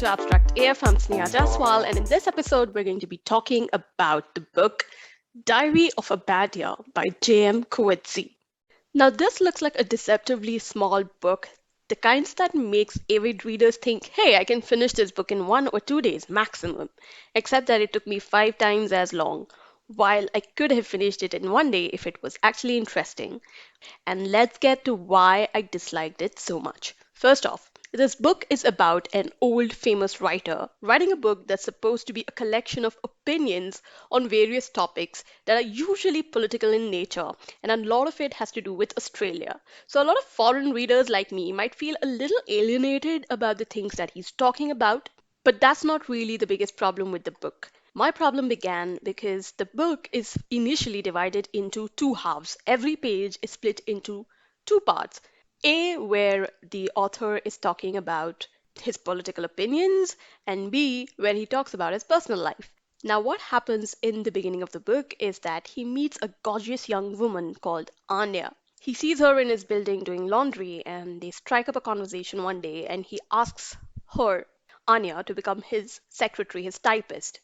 to Abstract AF. I'm Sneha Jaswal, and in this episode, we're going to be talking about the book Diary of a Bad Year by J.M. Coetzee. Now, this looks like a deceptively small book, the kinds that makes avid readers think, hey, I can finish this book in 1 or 2 days maximum, except that it took me 5 times as long, while I could have finished it in 1 day if it was actually interesting. And let's get to why I disliked it so much. First off, this book is about an old famous writer writing a book that's supposed to be a collection of opinions on various topics that are usually political in nature, and a lot of it has to do with Australia. So, a lot of foreign readers like me might feel a little alienated about the things that he's talking about, but that's not really the biggest problem with the book. My problem began because the book is initially divided into two halves. Every page is split into two parts. A, where the author is talking about his political opinions, and B, where he talks about his personal life. Now, what happens in the beginning of the book is that he meets a gorgeous young woman called Anya. He sees her in his building doing laundry, and they strike up a conversation one day, and he asks her, Anya, to become his secretary, his typist.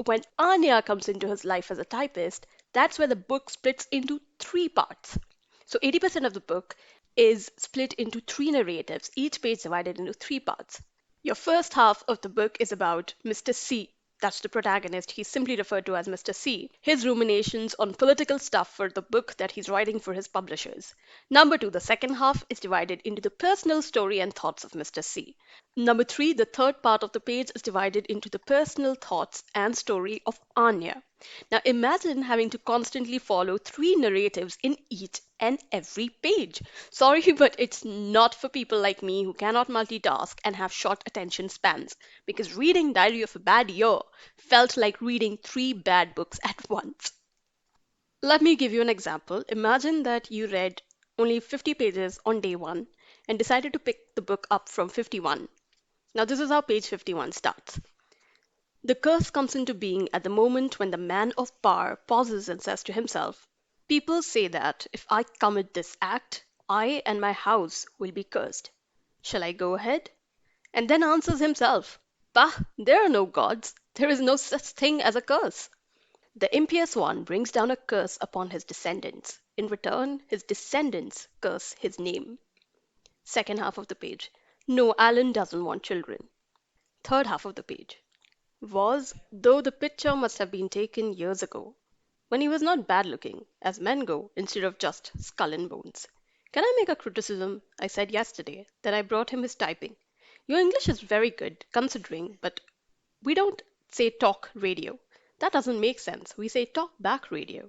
When Anya comes into his life as a typist, that's where the book splits into three parts. So 80% of the book is split into three narratives, each page divided into three parts. Your first half of the book is about Mr. C. That's the protagonist. He's simply referred to as Mr. C. His ruminations on political stuff for the book that he's writing for his publishers. Number two, the second half is divided into the personal story and thoughts of Mr. C. Number three, the third part of the page is divided into the personal thoughts and story of Anya. Now imagine having to constantly follow three narratives in each and every page. Sorry, but it's not for people like me who cannot multitask and have short attention spans, because reading Diary of a Bad Year felt like reading three bad books at once. Let me give you an example. Imagine that you read only 50 pages on day one and decided to pick the book up from 51. Now, this is how page 51 starts. The curse comes into being at the moment when the man of power pauses and says to himself, people say that if I commit this act, I and my house will be cursed. Shall I go ahead? And then answers himself, bah, there are no gods. There is no such thing as a curse. The impious one brings down a curse upon his descendants. In return, his descendants curse his name. Second half of the page. No, Alan doesn't want children. Third half of the page. Was, though the picture must have been taken years ago, when he was not bad looking, as men go, instead of just skull and bones. Can I make a criticism? I said yesterday that I brought him his typing. Your English is very good, considering, but we don't say talk radio. That doesn't make sense. We say talk back radio.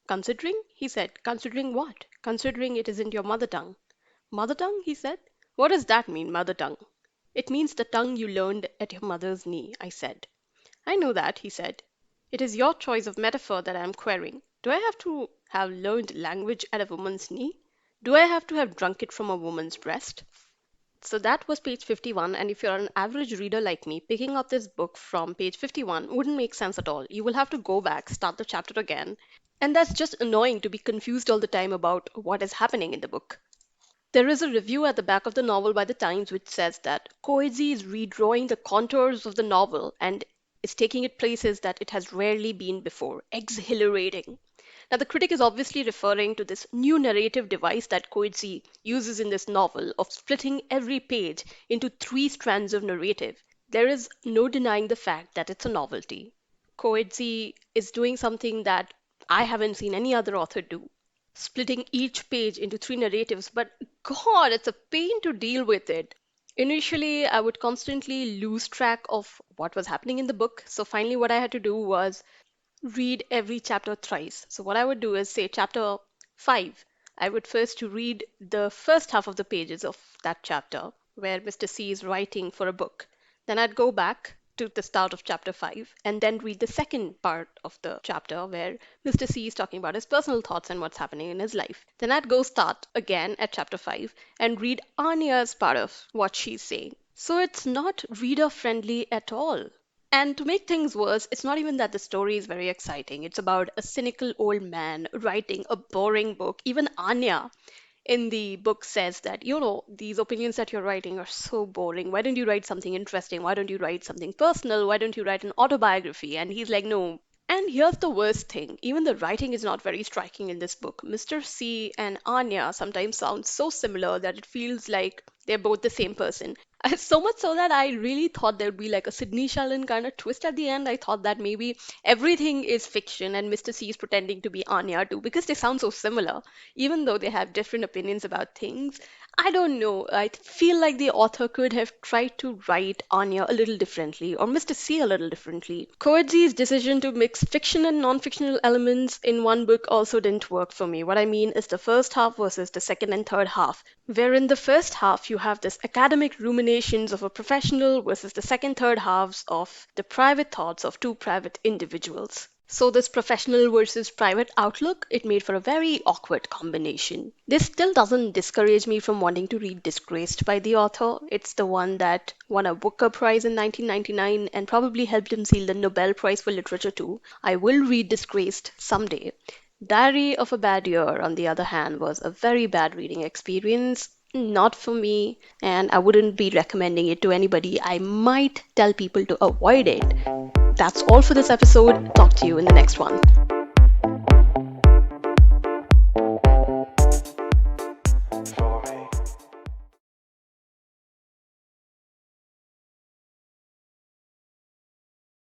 Considering? He said. Considering what? Considering it isn't your mother tongue. Mother tongue? He said. What does that mean, mother tongue? It means the tongue you learned at your mother's knee, I said. I know that, he said. It is your choice of metaphor that I am querying. Do I have to have learned language at a woman's knee? Do I have to have drunk it from a woman's breast? So that was page 51, and if you're an average reader like me, picking up this book from page 51 wouldn't make sense at all. You will have to go back, start the chapter again, and that's just annoying to be confused all the time about what is happening in the book. There is a review at the back of the novel by the Times which says that Coetzee is redrawing the contours of the novel and is taking it places that it has rarely been before. Exhilarating. Now, the critic is obviously referring to this new narrative device that Coetzee uses in this novel of splitting every page into three strands of narrative. There is no denying the fact that it's a novelty. Coetzee is doing something that I haven't seen any other author do, splitting each page into three narratives, but God, it's a pain to deal with it. Initially, I would constantly lose track of what was happening in the book. So finally, what I had to do was read every chapter thrice. So what I would do is say chapter 5. I would first read the first half of the pages of that chapter where Mr. C is writing for a book. Then I'd go back to the start of chapter 5 and then read the second part of the chapter where Mr. C is talking about his personal thoughts and what's happening in his life. Then I'd go start again at chapter 5 and read Anya's part of what she's saying. So it's not reader friendly at all. And to make things worse, it's not even that the story is very exciting. It's about a cynical old man writing a boring book. Even Anya in the book says that, these opinions that you're writing are so boring. Why don't you write something interesting? Why don't you write something personal? Why don't you write an autobiography? And he's like, no. And here's the worst thing, even the writing is not very striking in this book. Mr. C and Anya sometimes sound so similar that it feels like they're both the same person. So much so that I really thought there'd be like a Sidney Sheldon kind of twist at the end. I thought that maybe everything is fiction and Mr. C is pretending to be Anya too, because they sound so similar, even though they have different opinions about things. I don't know. I feel like the author could have tried to write Anya a little differently, or Mr. C a little differently. Coetzee's decision to mix fiction and non-fictional elements in one book also didn't work for me. What I mean is the first half versus the second and third half, where in the first half you have this academic ruminations of a professional versus the second, third halves of the private thoughts of two private individuals. So this professional versus private outlook, it made for a very awkward combination. This still doesn't discourage me from wanting to read Disgraced by the author. It's the one that won a Booker Prize in 1999 and probably helped him seal the Nobel Prize for Literature too. I will read Disgraced someday. Diary of a Bad Year, on the other hand, was a very bad reading experience. Not for me, and I wouldn't be recommending it to anybody. I might tell people to avoid it. That's all for this episode. Talk to you in the next one.